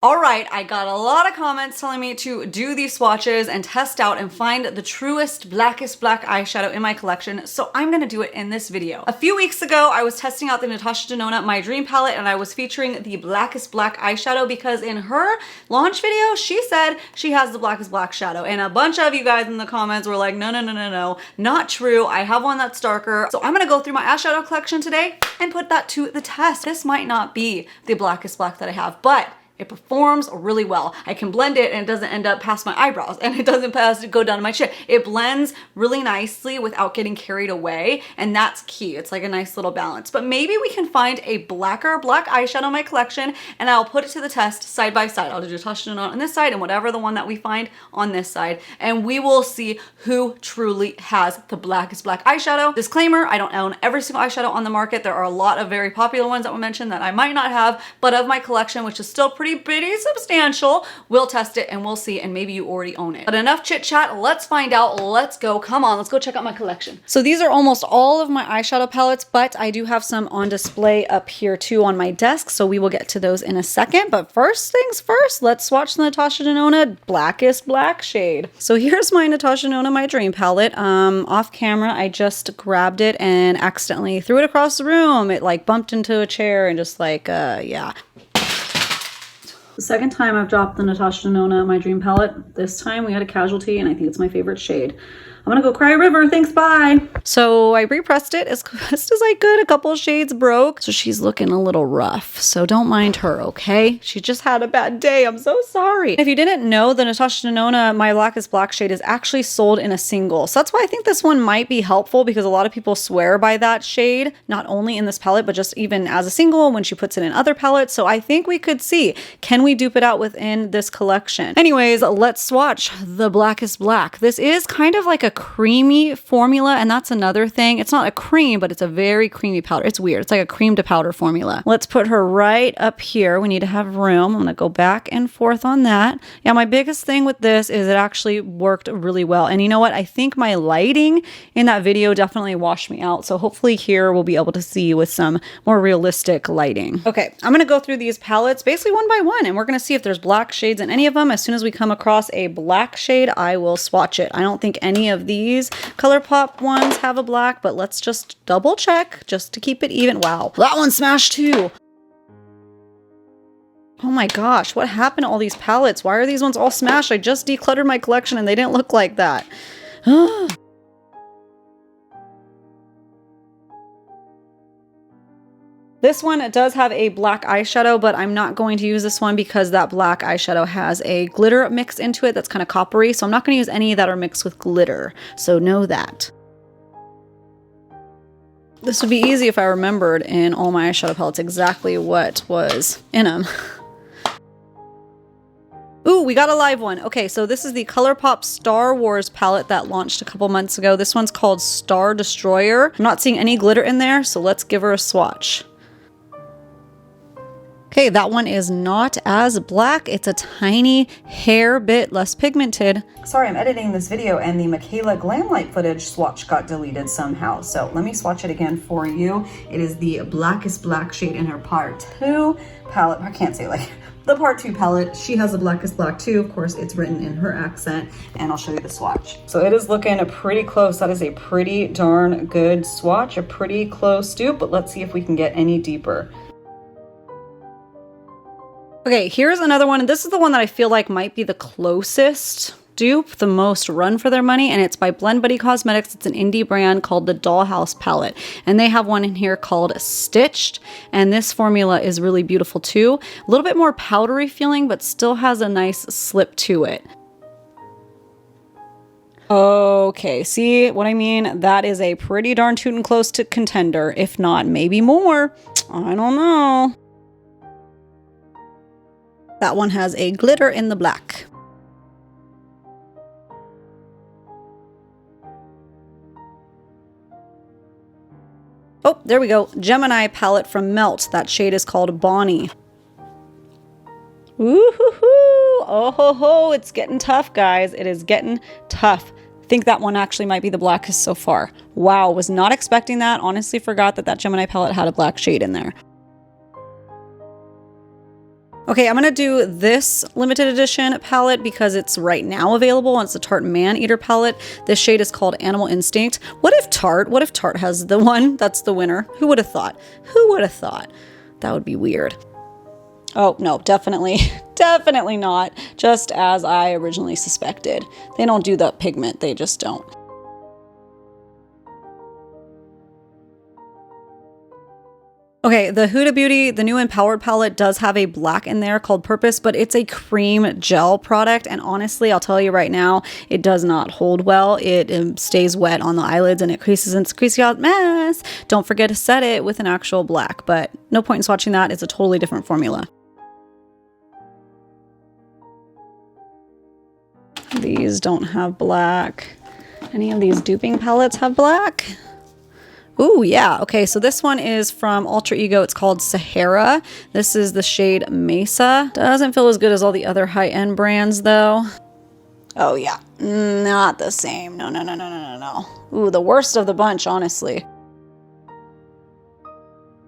Alright, I got a lot of comments telling me to do these swatches and test out and find the truest blackest black eyeshadow in my collection, so I'm gonna do it in this video. A few weeks ago, I was testing out the Natasha Denona My Dream Palette and I was featuring the blackest black eyeshadow because in her launch video, she said she has the blackest black shadow, and a bunch of you guys in the comments were like, no, not true. I have one that's darker. So I'm gonna go through my eyeshadow collection today and put that to the test. This might not be the blackest black that I have, but it performs really well. I can blend it and it doesn't end up past my eyebrows and it doesn't go down to my chin. It blends really nicely without getting carried away, and that's key. It's like a nice little balance. But maybe we can find a blacker black eyeshadow in my collection and I'll put it to the test side by side. I'll do Natasha Denona on this side and whatever the one that we find on this side, and we will see who truly has the blackest black eyeshadow. Disclaimer, I don't own every single eyeshadow on the market. There are a lot of very popular ones that were mentioned that I might not have, but of my collection, which is still pretty substantial, we'll test it and we'll see, and maybe you already own it. But enough chit chat, let's find out. Let's go. Come on, let's go check out my collection. So these are almost all of my eyeshadow palettes, but I do have some on display up here too on my desk, so we will get to those in a second. But first things first, let's swatch the Natasha Denona Blackest Black shade. So here's my Natasha Denona My Dream palette. Off camera, I just grabbed it and accidentally threw it across the room. It like bumped into a chair and just like, yeah. The second time I've dropped the Natasha Denona My Dream palette. This time we had a casualty and I think it's my favorite shade. I'm gonna go cry a river, thanks, bye. So I repressed it as best as I could. A couple of shades broke, so she's looking a little rough. So don't mind her, okay? She just had a bad day, I'm so sorry. If you didn't know, the Natasha Denona My Blackest Black shade is actually sold in a single. So that's why I think this one might be helpful, because a lot of people swear by that shade, not only in this palette, but just even as a single when she puts it in other palettes. So I think we could see, can we dupe it out within this collection? Anyways, let's swatch the Blackest Black. This is kind of like a creamy formula, and that's another thing. It's not a cream, but it's a very creamy powder. It's weird. It's like a cream to powder formula. Let's put her right up here. We need to have room. I'm gonna go back and forth on that. Yeah, my biggest thing with this is it actually worked really well. And you know what? I think my lighting in that video definitely washed me out. So hopefully here we'll be able to see with some more realistic lighting. Okay, I'm gonna go through these palettes basically one by one, and we're gonna see if there's black shades in any of them. As soon as we come across a black shade, I will swatch it. I don't think any of these ColourPop ones have a black, but let's just double check just to keep it even. Wow, that one smashed too. Oh my gosh, what happened to all these palettes? Why are these ones all smashed? I just decluttered my collection and they didn't look like that. This one does have a black eyeshadow, but I'm not going to use this one because that black eyeshadow has a glitter mixed into it that's kind of coppery. So I'm not going to use any that are mixed with glitter. So know that. This would be easy if I remembered in all my eyeshadow palettes exactly what was in them. Ooh, we got a live one. Okay, so this is the ColourPop Star Wars palette that launched a couple months ago. This one's called Star Destroyer. I'm not seeing any glitter in there, so let's give her a swatch. Okay, that one is not as black. It's a tiny hair bit less pigmented. Sorry, I'm editing this video and the Michaela Glamlight footage swatch got deleted somehow. So let me swatch it again for you. It is the Blackest Black shade in her part 2 palette. I can't say like the part 2 palette. She has the Blackest Black too. Of course, it's written in her accent, and I'll show you the swatch. So it is looking pretty close. That is a pretty darn good swatch, a pretty close dupe, but let's see if we can get any deeper. Okay, here's another one. This is the one that I feel like might be the closest dupe, the most run for their money, and it's by Blend Buddy Cosmetics. It's an indie brand called the Dollhouse palette, and they have one in here called Stitched, and this formula is really beautiful too. A little bit more powdery feeling, but still has a nice slip to it. Okay, see what I mean? That is a pretty darn tootin' close to contender, if not maybe more. I don't know. That one has a glitter in the black. Oh, there we go. Gemini palette from Melt. That shade is called Bonnie. Woo-hoo-hoo! Oh ho ho! It's getting tough, guys. It is getting tough. I think that one actually might be the blackest so far. Wow, was not expecting that. Honestly forgot that that Gemini palette had a black shade in there. Okay, I'm gonna do this limited edition palette because it's right now available, and it's the Tarte Man Eater palette. This shade is called Animal Instinct. What if Tarte has the one that's the winner? Who would have thought? Who would have thought? That would be weird. Oh, no, definitely, definitely not. Just as I originally suspected. They don't do that pigment, they just don't. Okay, the Huda Beauty, the new Empowered palette does have a black in there called Purpose, but it's a cream gel product. And honestly, I'll tell you right now, it does not hold well. It stays wet on the eyelids and it creases and squeezes out mess. Don't forget to set it with an actual black, but no point in swatching that. It's a totally different formula. These don't have black. Any of these duping palettes have black? Ooh, yeah. Okay, so this one is from Alter Ego. It's called Sahara. This is the shade Mesa. Doesn't feel as good as all the other high-end brands, though. Oh, yeah. Not the same. No, no, no, no, no, no, no. Ooh, the worst of the bunch, honestly.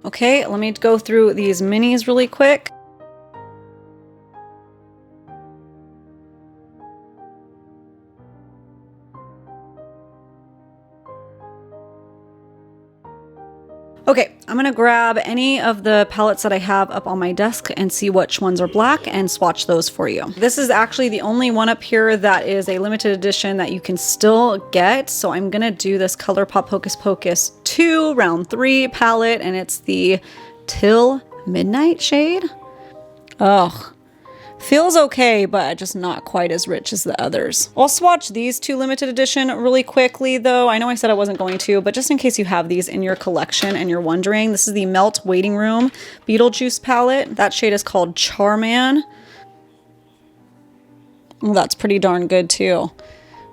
Okay, let me go through these minis really quick. Okay, I'm gonna grab any of the palettes that I have up on my desk and see which ones are black and swatch those for you. This is actually the only one up here that is a limited edition that you can still get. So I'm gonna do this ColourPop Hocus Pocus 2 Round 3 palette, and it's the Till Midnight shade. Ugh. Feels okay, but just not quite as rich as the others. I'll swatch these two limited edition really quickly though. I know I said I wasn't going to, but just in case you have these in your collection and you're wondering, this is the Melt Waiting Room Beetlejuice palette. That shade is called Charman. Well, that's pretty darn good too,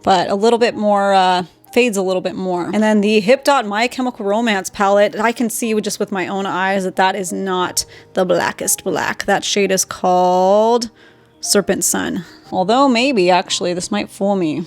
but a little bit more, fades a little bit more. And then the Hip Dot My Chemical Romance palette, I can see just with my own eyes that that is not the blackest black. That shade is called Serpent Sun. Although maybe actually this might fool me.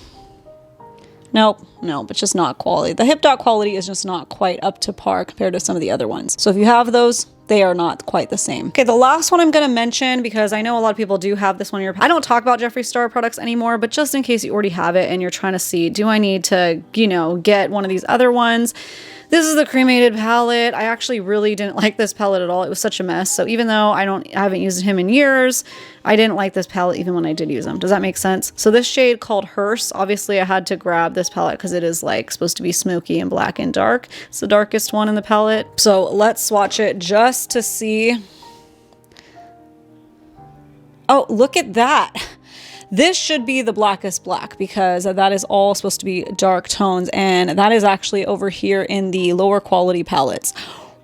Nope, no, but just not quality. The Hip Dot quality is just not quite up to par compared to some of the other ones. So if you have those, they are not quite the same. Okay, the last one I'm gonna mention, because I know a lot of people do have this one in your, I don't talk about Jeffree Star products anymore, but just in case you already have it and you're trying to see, do I need to, you know, get one of these other ones? This is the Cremated palette. I actually really didn't like this palette at all. It was such a mess. So even though I haven't used him in years, I didn't like this palette even when I did use him. Does that make sense? So this shade called Hearse, obviously I had to grab this palette because it is like supposed to be smoky and black and dark. It's the darkest one in the palette. So let's swatch it just to see. Oh, look at that. This should be the blackest black because that is all supposed to be dark tones, and that is actually over here in the lower quality palettes.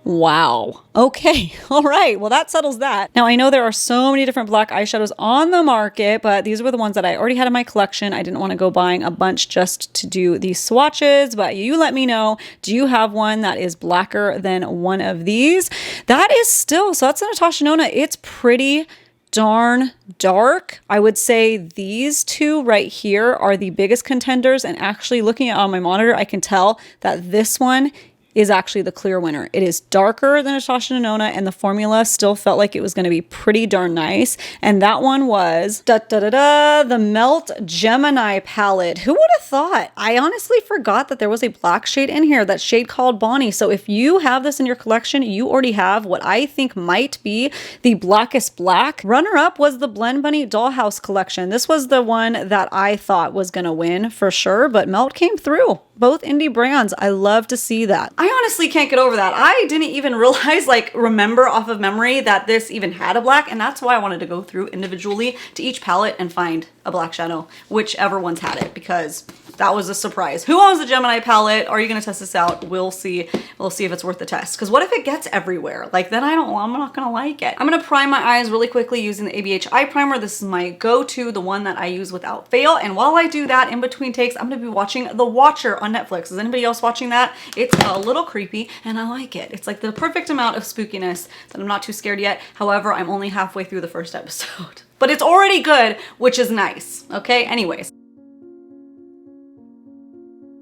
Wow. Okay. All right. Well, that settles that. Now, I know there are so many different black eyeshadows on the market, but these were the ones that I already had in my collection. I didn't want to go buying a bunch just to do these swatches, but you let me know. Do you have one that is blacker than one of these? That is still, so that's a Natasha Denona. It's pretty darn dark. I would say these two right here are the biggest contenders, and actually looking at on my monitor, I can tell that this one is actually the clear winner. It is darker than Natasha Denona, and the formula still felt like it was going to be pretty darn nice. And that one was the Melt Gemini palette. Who would have thought? I honestly forgot that there was a black shade in here, that shade called Bonnie. So if you have this in your collection, you already have what I think might be the blackest black. Runner-up was the Blend Bunny Dollhouse collection. This was the one that I thought was going to win for sure, but Melt came through. Both indie brands. I love to see that. I honestly can't get over that. I didn't even realize, like, remember off of memory that this even had a black, and that's why I wanted to go through individually to each palette and find a black shadow, whichever one's had it, because that was a surprise. Who owns the Gemini palette? Are you gonna test this out? We'll see. We'll see if it's worth the test. Because what if it gets everywhere? Like, then I'm not gonna like it. I'm gonna prime my eyes really quickly using the ABH eye primer. This is my go-to, the one that I use without fail. And while I do that, in between takes, I'm gonna be watching The Watcher on Netflix. Is anybody else watching that? It's a little creepy and I like it. It's like the perfect amount of spookiness that I'm not too scared yet. However, I'm only halfway through the first episode. But it's already good, which is nice. Okay, anyways.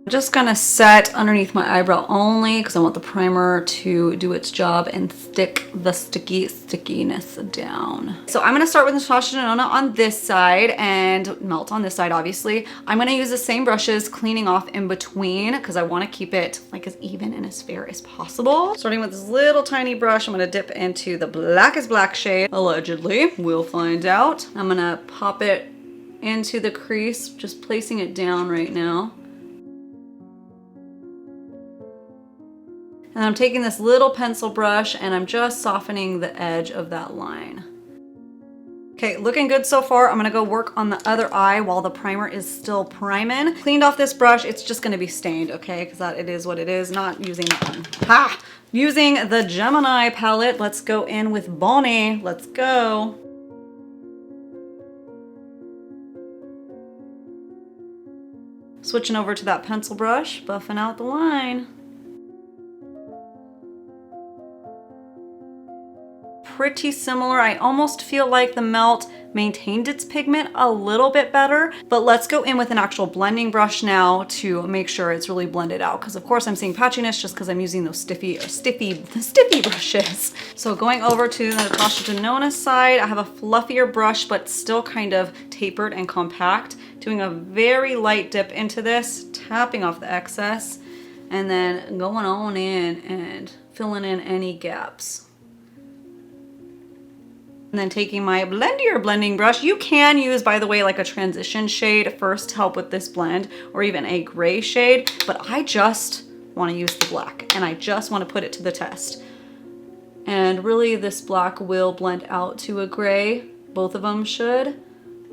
I'm just gonna set underneath my eyebrow only because I want the primer to do its job and stick the stickiness down. So I'm gonna start with Natasha Denona on this side and melt on this side, obviously. I'm gonna use the same brushes, cleaning off in between because I wanna keep it like as even and as fair as possible. Starting with this little tiny brush, I'm gonna dip into the Blackest Black shade, allegedly. We'll find out. I'm gonna pop it into the crease, just placing it down right now. And I'm taking this little pencil brush and I'm just softening the edge of that line. Okay, looking good so far. I'm gonna go work on the other eye while the primer is still priming. Cleaned off this brush, it's just gonna be stained, okay? Because it is what it is, not using that one. Ha! Using the Gemini palette, let's go in with Bonnie. Let's go. Switching over to that pencil brush, buffing out the line. Pretty similar. I almost feel like the melt maintained its pigment a little bit better, but let's go in with an actual blending brush now to make sure it's really blended out. Because of course I'm seeing patchiness just because I'm using those stiffy brushes. So going over to the Natasha Denona side, I have a fluffier brush, but still kind of tapered and compact. Doing a very light dip into this, tapping off the excess, and then going on in and filling in any gaps. And then taking my blendier blending brush, you can use, by the way, like a transition shade first to help with this blend, or even a gray shade, but I just want to use the black and I just want to put it to the test. And really this black will blend out to a gray. Both of them should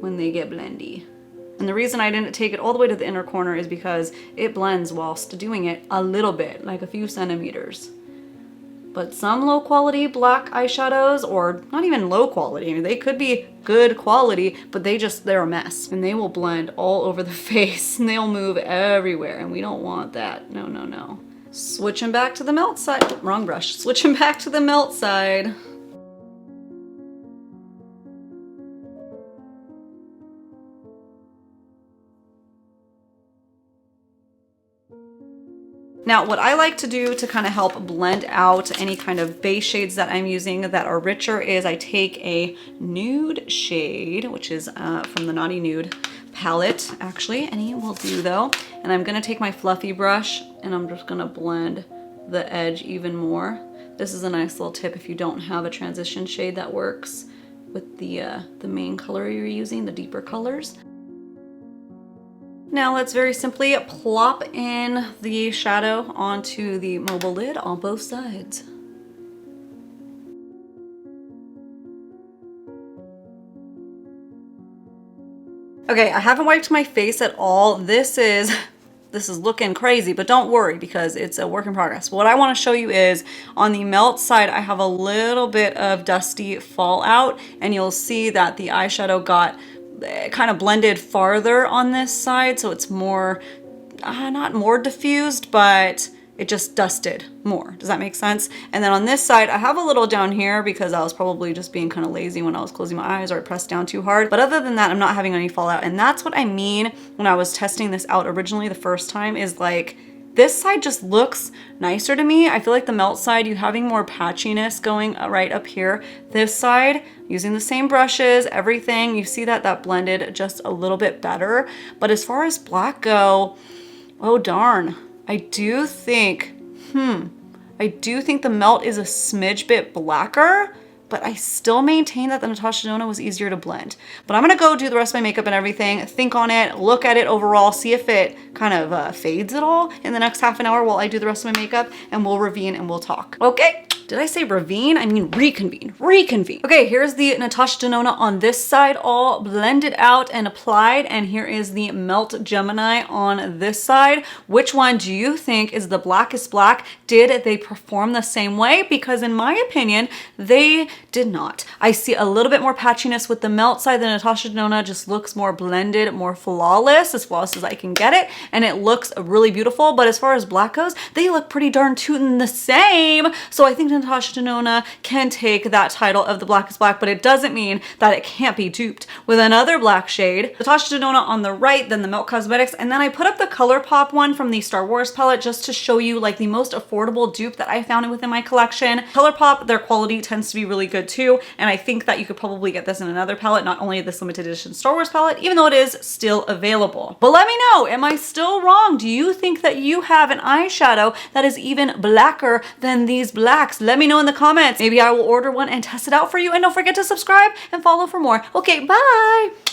when they get blendy. And the reason I didn't take it all the way to the inner corner is because it blends whilst doing it a little bit, like a few centimeters. But some low quality black eyeshadows, or not even low quality, I mean, they could be good quality, but they're a mess and they will blend all over the face and they'll move everywhere and we don't want that. No, no, no. Switching back to the melt side, wrong brush. Switching back to the melt side. Now, what I like to do to kind of help blend out any kind of base shades that I'm using that are richer is I take a nude shade, which is from the Naughty Nude palette, actually, any will do though. And I'm gonna take my fluffy brush and I'm just gonna blend the edge even more. This is a nice little tip if you don't have a transition shade that works with the main color you're using, the deeper colors. Now let's very simply plop in the shadow onto the mobile lid on both sides. Okay, I haven't wiped my face at all. This is looking crazy, but don't worry because it's a work in progress. What I want to show you is on the melt side, I have a little bit of dusty fallout and you'll see that the eyeshadow got kind of blended farther on this side, so it's more, not more diffused, but it just dusted more. Does that make sense? And then on this side, I have a little down here because I was probably just being kind of lazy when I was closing my eyes or I pressed down too hard. But other than that, I'm not having any fallout. And that's what I mean when I was testing this out originally the first time, is like, this side just looks nicer to me. I feel like the melt side, you having more patchiness going right up here. This side, using the same brushes, everything, you see that blended just a little bit better. But as far as black go, oh darn. I do think the melt is a smidge bit blacker, but I still maintain that the Natasha Denona was easier to blend. But I'm gonna go do the rest of my makeup and everything, think on it, look at it overall, see if it kind of fades at all in the next half an hour while I do the rest of my makeup, and we'll revene and we'll talk. Okay? Did I say ravine? I mean reconvene. Reconvene. Okay, here's the Natasha Denona on this side, all blended out and applied, and here is the Melt Gemini on this side. Which one do you think is the blackest black? Did they perform the same way? Because in my opinion, they did not. I see a little bit more patchiness with the melt side. The Natasha Denona just looks more blended, more flawless as I can get it, and it looks really beautiful. But as far as black goes, they look pretty darn tootin' the same. So I think the Natasha Denona can take that title of the Blackest Black, but it doesn't mean that it can't be duped with another black shade. Natasha Denona on the right, then the Milk Cosmetics, and then I put up the ColourPop one from the Star Wars palette just to show you like the most affordable dupe that I found within my collection. ColourPop, their quality tends to be really good too, and I think that you could probably get this in another palette, not only this limited edition Star Wars palette, even though it is still available. But let me know, am I still wrong? Do you think that you have an eyeshadow that is even blacker than these blacks? Let me know in the comments. Maybe I will order one and test it out for you, and don't forget to subscribe and follow for more. Okay, bye!